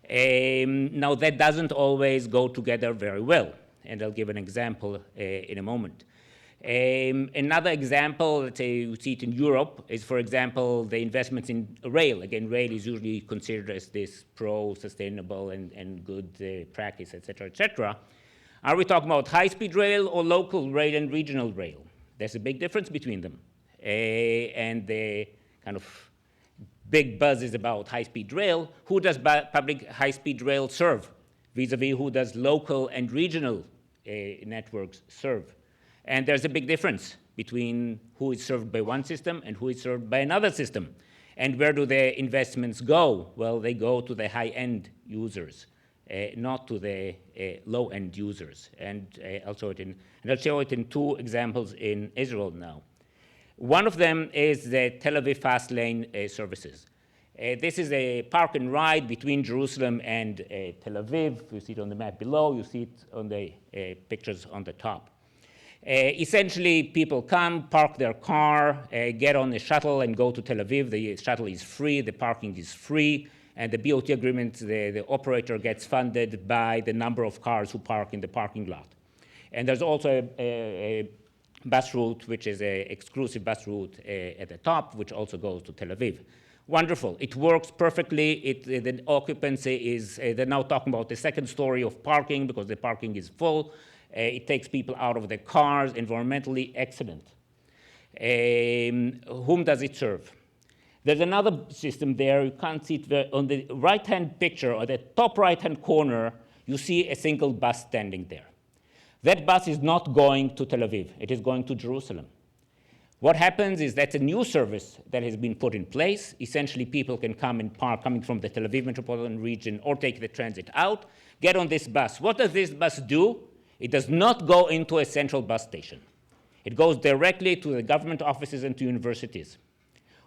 Now, that doesn't always go together very well, and I'll give an example in a moment. Another example, let's say you see it in Europe, is, for example, the investments in rail. Again, rail is usually considered as this pro-sustainable and good practice, et cetera, et cetera. Are we talking about high-speed rail or local rail and regional rail? There's a big difference between them. And the kind of big buzz is about high-speed rail. Who does public high-speed rail serve? Vis-a-vis who does local and regional networks serve? And there's a big difference between who is served by one system and who is served by another system. And where do the investments go? Well, they go to the high-end users, not to the low-end users. And I'll show it in two examples in Israel now. One of them is the Tel Aviv fast lane services. This is a park and ride between Jerusalem and Tel Aviv. You see it on the map below. You see it on the pictures on the top. Essentially, people come, park their car, get on a shuttle and go to Tel Aviv. The shuttle is free, the parking is free, and the BOT agreement, the operator gets funded by the number of cars who park in the parking lot. And there's also a bus route, which is an exclusive bus route at the top, which also goes to Tel Aviv. Wonderful. It works perfectly. The occupancy is, they're now talking about the second story of parking because the parking is full. It takes people out of the cars, environmentally excellent. Whom does it serve? There's another system there. You can't see it on the right-hand picture, or the top right-hand corner, you see a single bus standing there. That bus is not going to Tel Aviv. It is going to Jerusalem. What happens is that's a new service that has been put in place. Essentially, people can come and park coming from the Tel Aviv metropolitan region or take the transit out, get on this bus. What does this bus do? It does not go into a central bus station. It goes directly to the government offices and to universities.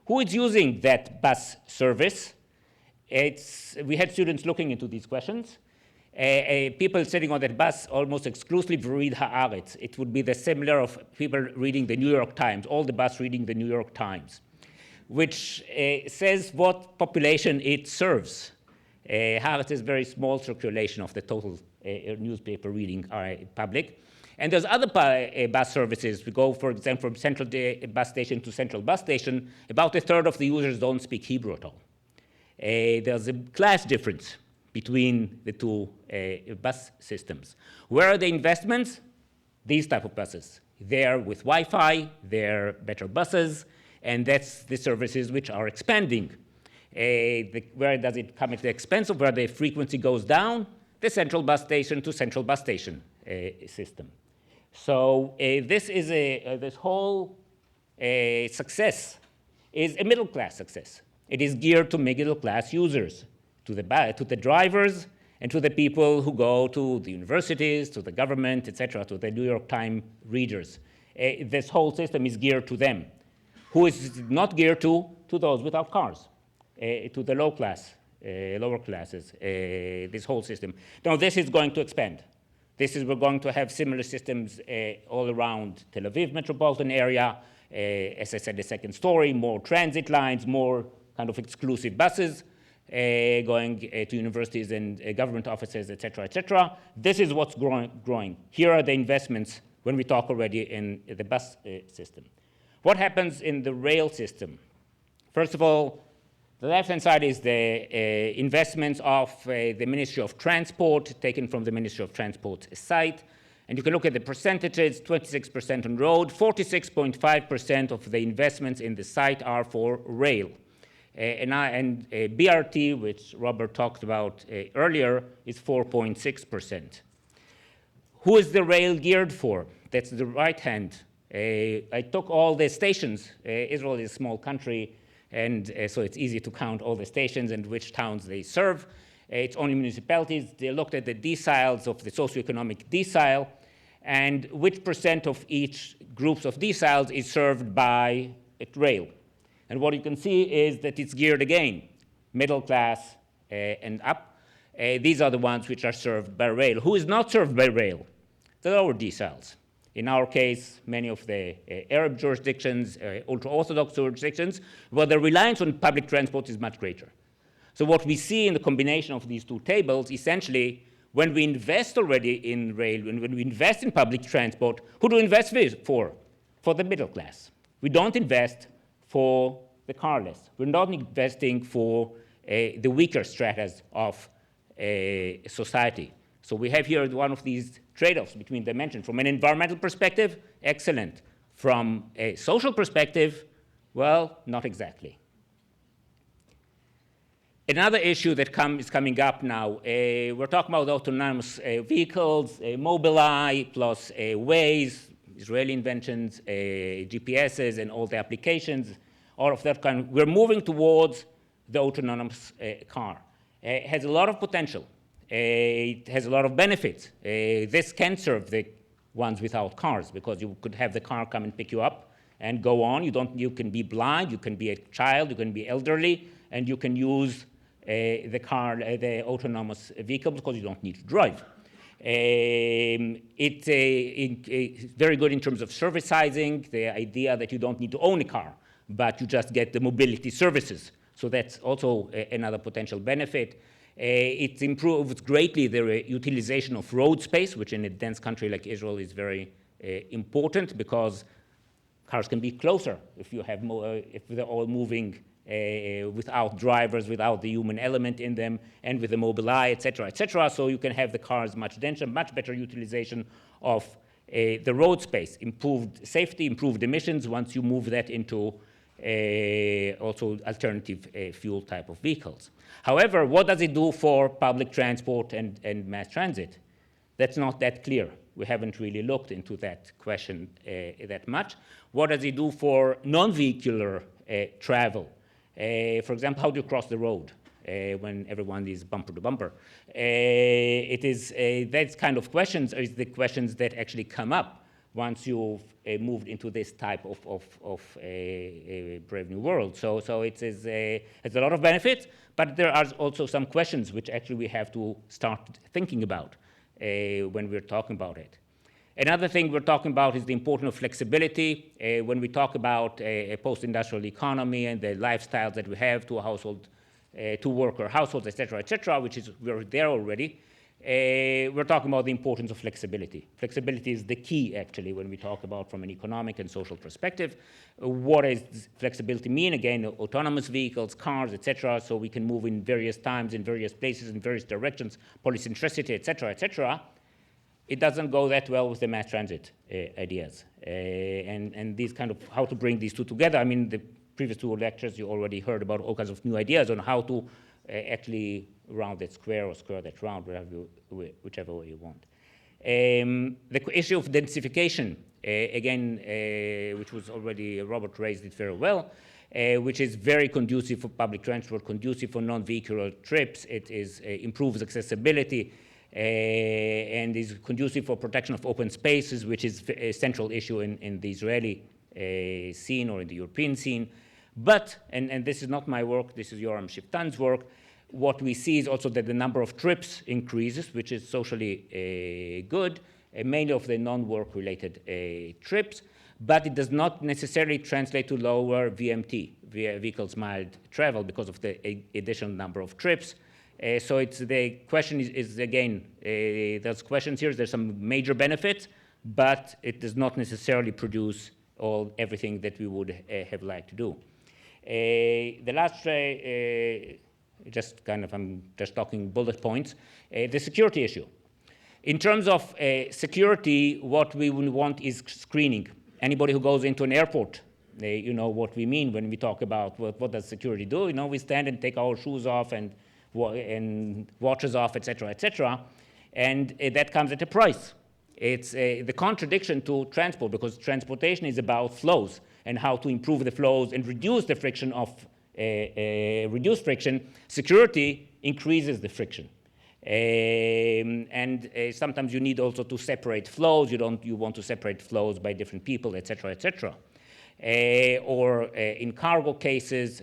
Who is using that bus service? We had students looking into these questions. People sitting on that bus almost exclusively read Haaretz. It would be the similar of people reading the New York Times, all the bus reading the New York Times, which says what population it serves. Haaretz is very small circulation of the total newspaper reading public. And there's other bus services. We go, for example, from central bus station to central bus station. About a third of the users don't speak Hebrew at all. There's a class difference between the two bus systems. Where are the investments? These type of buses. They're with Wi-Fi, they're better buses, and that's the services which are expanding. Where does it come at the expense of where the frequency goes down? The central bus station to central bus station system. So this whole success is a middle class success. It is geared to middle class users, to the drivers, and to the people who go to the universities, to the government, etc., to the New York Times readers. This whole system is geared to them. Who is not geared to? To those without cars, to the lower classes, this whole system. Now, this is going to expand. We're going to have similar systems all around Tel Aviv metropolitan area. As I said, the second story, more transit lines, more kind of exclusive buses going to universities and government offices, et cetera, et cetera. This is what's growing. Here are the investments when we talk already in the bus system. What happens in the rail system? First of all, the left-hand side is the investments of the Ministry of Transport, taken from the Ministry of Transport site. And you can look at the percentages, 26% on road, 46.5% of the investments in the site are for rail. And BRT, which Robert talked about earlier, is 4.6%. Who is the rail geared for? That's the right hand. I took all the stations. Israel is a small country, and so it's easy to count all the stations and which towns they serve. It's only municipalities. They looked at the deciles of the socioeconomic decile, and which percent of each groups of deciles is served by rail. And what you can see is that it's geared again, middle class and up. These are the ones which are served by rail. Who is not served by rail? The lower deciles. In our case, many of the Arab jurisdictions, ultra-Orthodox jurisdictions, where the reliance on public transport is much greater. So what we see in the combination of these two tables, essentially, when we invest already in rail, when we invest in public transport, who do we invest for? For the middle class. We don't invest for the carless. We're not investing for the weaker stratas of society. So we have here one of these trade-offs between dimensions. From an environmental perspective, excellent. From a social perspective, well, not exactly. Another issue that is coming up now, we're talking about autonomous vehicles, Mobileye plus Waze, Israeli inventions, GPSs and all the applications all of that kind. We're moving towards the autonomous car. It has a lot of potential. It has a lot of benefits. This can serve the ones without cars, because you could have the car come and pick you up and go on. You can be blind, you can be a child, you can be elderly, and you can use the car, the autonomous vehicle, because you don't need to drive. It's very good in terms of servicizing, the idea that you don't need to own a car, but you just get the mobility services. So that's also another potential benefit. It improves greatly the utilization of road space, which in a dense country like Israel is very important, because cars can be closer if you have if they're all moving without drivers, without the human element in them, and with the Mobileye, et cetera, et cetera. So you can have the cars much denser, much better utilization of the road space, improved safety, improved emissions once you move that into also alternative fuel type of vehicles. However, what does it do for public transport and mass transit? That's not that clear. We haven't really looked into that question that much. What does it do for non-vehicular travel? For example, how do you cross the road when everyone is bumper to bumper? That kind of questions are the questions that actually come up once you've moved into this type of a brave new world. So it has a lot of benefits, but there are also some questions which actually we have to start thinking about when we're talking about it. Another thing we're talking about is the importance of flexibility. When we talk about a post-industrial economy and the lifestyles that we have to a household, to worker households, et cetera, which is, we're there already, we're talking about the importance of flexibility. Flexibility is the key, actually, when we talk about from an economic and social perspective. What does flexibility mean? Again, autonomous vehicles, cars, et cetera, so we can move in various times, in various places, in various directions, polycentricity, et cetera, et cetera. It doesn't go that well with the mass transit ideas. And these kind of, how to bring these two together. I mean, the previous two lectures, you already heard about all kinds of new ideas on how to actually round that square or square that round, whichever way you want. The issue of densification, again, which was already, Robert raised it very well, which is very conducive for public transport, conducive for non-vehicular trips. It improves accessibility, and is conducive for protection of open spaces, which is a central issue in the Israeli scene or in the European scene. But, and this is not my work, this is Yoram Shiftan's work, what we see is also that the number of trips increases, which is socially good, mainly of the non-work related trips, but it does not necessarily translate to lower VMT, vehicles mild travel, because of the additional number of trips. So it's the question is again, there's questions here, there's some major benefits, but it does not necessarily produce everything that we would have liked to do. The last, I'm just talking bullet points, the security issue. In terms of security, what we would want is screening. Anybody who goes into an airport, you know what we mean when we talk about what does security do. You know, we stand and take our shoes off and watches off, et cetera, and that comes at a price. It's the contradiction to transport, because transportation is about flows and how to improve the flows and reduce the friction of reduce friction. Security increases the friction. And sometimes you need also to separate flows. You want to separate flows by different people, et cetera, et cetera. Or in cargo cases,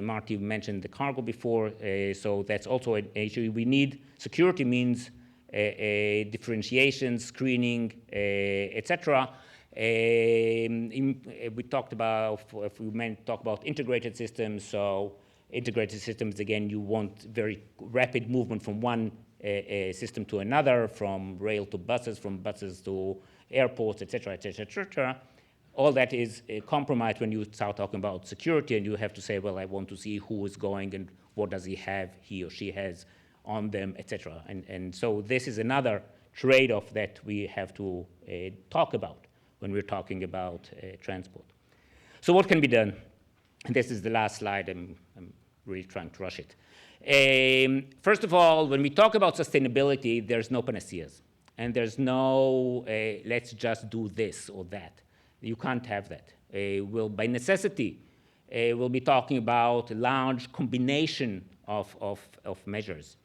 Marty mentioned the cargo before, so that's also an issue. We need, security means differentiation, screening, et cetera. We talked about, if we talk about integrated systems, so integrated systems, again, you want very rapid movement from one system to another, from rail to buses, from buses to airports, et cetera, et cetera, et cetera. All that is compromised when you start talking about security, and you have to say, well, I want to see who is going and what does he or she has on them, et cetera. And so this is another trade-off that we have to talk about when we're talking about transport. So what can be done? And this is the last slide. I'm really trying to rush it. First of all, when we talk about sustainability, there's no panaceas. And there's no, let's just do this or that. You can't have that. By necessity, we'll be talking about a large combination of measures.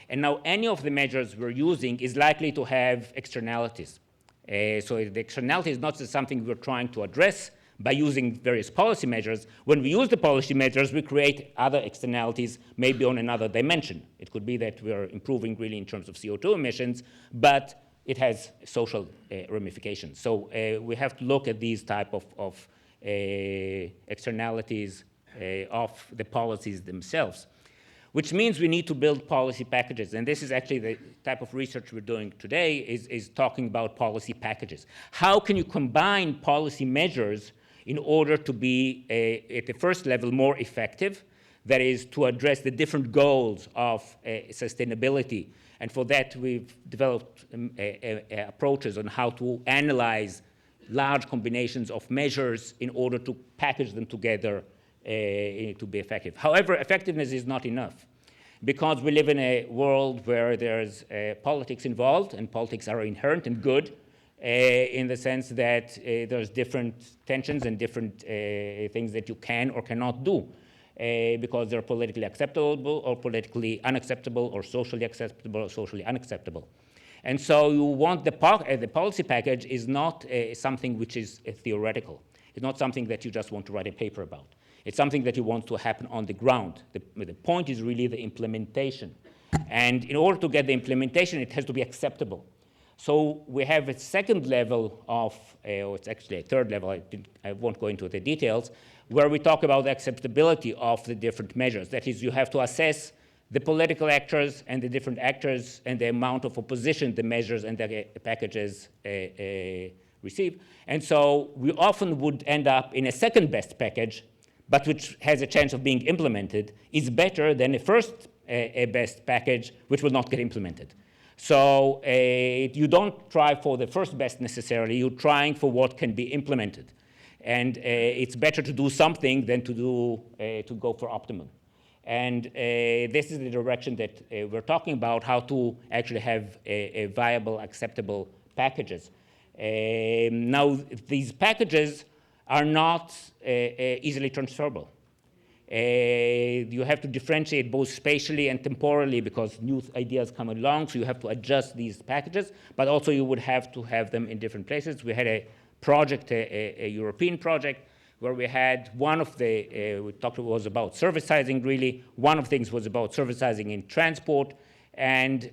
And now any of the measures we're using is likely to have externalities. So the externality is not just something we're trying to address by using various policy measures. When we use the policy measures, we create other externalities, maybe on another dimension. It could be that we're improving really in terms of CO2 emissions, but it has social ramifications. So we have to look at these type of externalities of the policies themselves, which means we need to build policy packages. And this is actually the type of research we're doing today, is talking about policy packages. How can you combine policy measures in order to be, at the first level, more effective? That is, to address the different goals of sustainability. And for that, we've developed approaches on how to analyze large combinations of measures in order to package them together to be effective. However, effectiveness is not enough, because we live in a world where there's politics involved, and politics are inherent and good in the sense that there's different tensions and different things that you can or cannot do because they're politically acceptable or politically unacceptable or socially acceptable or socially unacceptable. And so you want the policy package is not something which is theoretical. It's not something that you just want to write a paper about. It's something that you want to happen on the ground. The point is really the implementation. And in order to get the implementation, it has to be acceptable. So we have a second level of, or it's actually a third level, I won't go into the details, where we talk about the acceptability of the different measures. That is, you have to assess the political actors and the different actors and the amount of opposition the measures and the packages receive. And so we often would end up in a second best package, but which has a chance of being implemented, is better than a first best package, which will not get implemented. So you don't try for the first best necessarily, you're trying for what can be implemented. And it's better to do something than to go for optimum. And this is the direction that we're talking about, how to actually have a viable, acceptable packages. Now, these packages are not easily transferable. You have to differentiate both spatially and temporally because new ideas come along, so you have to adjust these packages, but also you would have to have them in different places. We had a project, a European project, where we had one of the, we talked was about servicizing really. One of the things was about servicizing in transport. And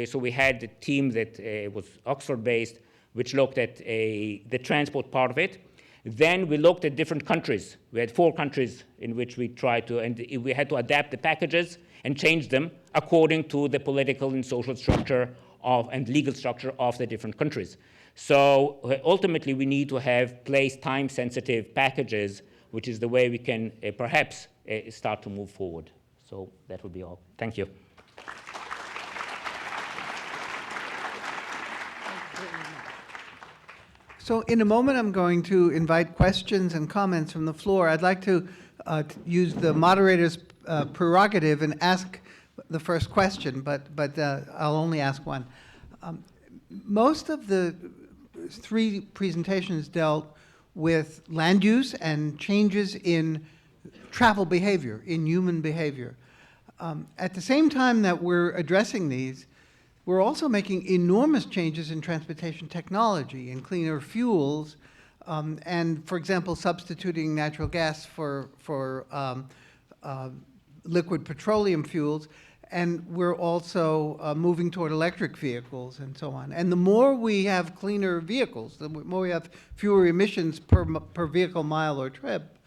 so we had a team that was Oxford-based, which looked at the transport part of it. Then we looked at different countries. We had 4 countries in which we tried to, and we had to adapt the packages and change them according to the political and social structure and legal structure of the different countries. So ultimately, we need to have place time-sensitive packages, which is the way we can perhaps start to move forward. So that would be all. Thank you. So in a moment, I'm going to invite questions and comments from the floor. I'd like to use the moderator's prerogative and ask the first question, but I'll only ask one. Most of the 3 presentations dealt with land use and changes in travel behavior, in human behavior. At the same time that we're addressing these, we're also making enormous changes in transportation technology, in cleaner fuels, and, for example, substituting natural gas for liquid petroleum fuels. And we're also moving toward electric vehicles and so on. And the more we have cleaner vehicles, the more we have fewer emissions per vehicle mile or trip,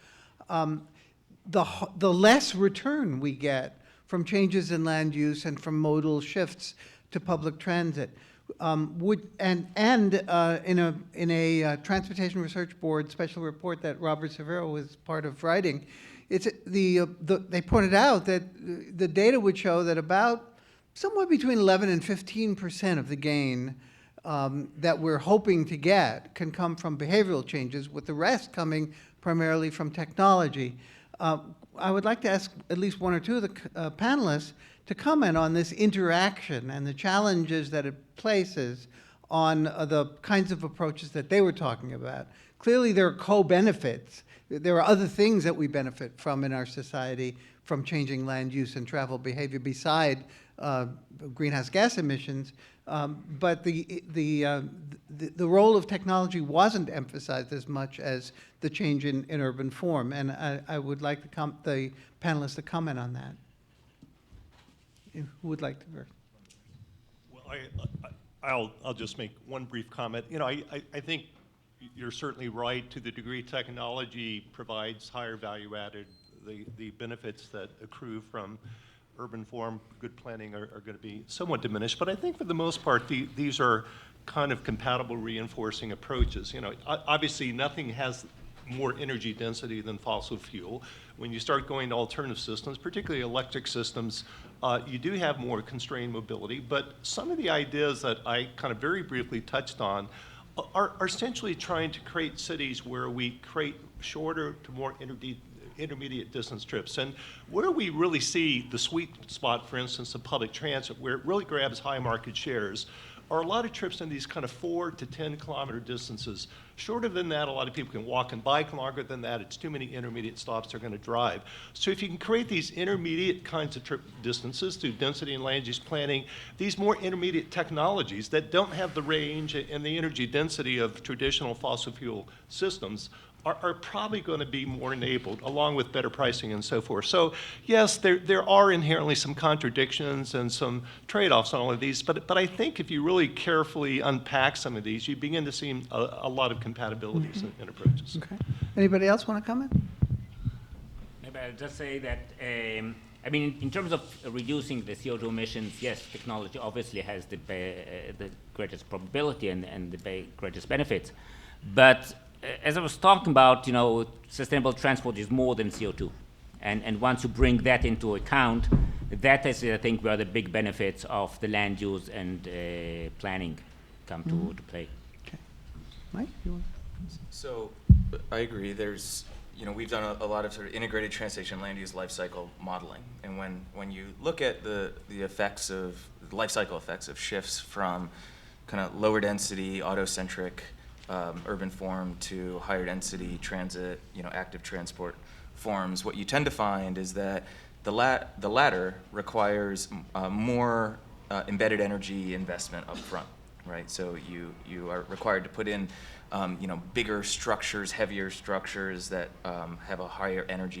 the less return we get from changes in land use and from modal shifts to public transit. In a Transportation Research Board special report that Robert Cervero was part of writing, they pointed out that the data would show that about somewhere between 11 and 15% of the gain that we're hoping to get can come from behavioral changes, with the rest coming primarily from technology. I would like to ask at least 1 or 2 of the panelists to comment on this interaction and the challenges that it places on the kinds of approaches that they were talking about. Clearly, there are co-benefits. There are other things that we benefit from in our society from changing land use and travel behavior beside greenhouse gas emissions. But the role of technology wasn't emphasized as much as the change in urban form. And I would like the panelists to comment on that. Who would like to first? Well, I'll just make one brief comment. You know, I think you're certainly right to the degree technology provides higher value added. The benefits that accrue from urban form, good planning are going to be somewhat diminished. But I think for the most part, these are kind of compatible reinforcing approaches. You know, obviously nothing has more energy density than fossil fuel. When you start going to alternative systems, particularly electric systems, you do have more constrained mobility. But some of the ideas that I kind of very briefly touched on are essentially trying to create cities where we create shorter to more intermediate distance trips. And where we really see the sweet spot, for instance, of public transit, where it really grabs high market shares, are a lot of trips in these kind of 4 to 10 kilometer distances. Shorter than that, a lot of people can walk and bike. Longer than that, it's too many intermediate stops they're going to drive. So if you can create these intermediate kinds of trip distances through density and land use planning, these more intermediate technologies that don't have the range and the energy density of traditional fossil fuel systems are probably going to be more enabled, along with better pricing and so forth. So yes, there are inherently some contradictions and some trade-offs on all of these, but I think if you really carefully unpack some of these, you begin to see a lot of compatibilities in approaches. Okay. Anybody else want to comment? Maybe I'll just say that, I mean, in terms of reducing the CO2 emissions, yes, technology obviously has the greatest probability and the greatest benefits. But as I was talking about, you know, sustainable transport is more than CO2. And once you bring that into account, that is, I think, where the big benefits of the land use and planning come to play. Okay. Mike, you want? So I agree. There's, you know, we've done a lot of sort of integrated transportation land use life cycle modeling. And when you look at the effects of, the life cycle effects of shifts from kind of lower density, auto-centric urban form to higher density transit, you know, active transport forms, what you tend to find is that the latter requires more embedded energy investment up front, right? So you are required to put in, you know, bigger structures, heavier structures that have a higher energy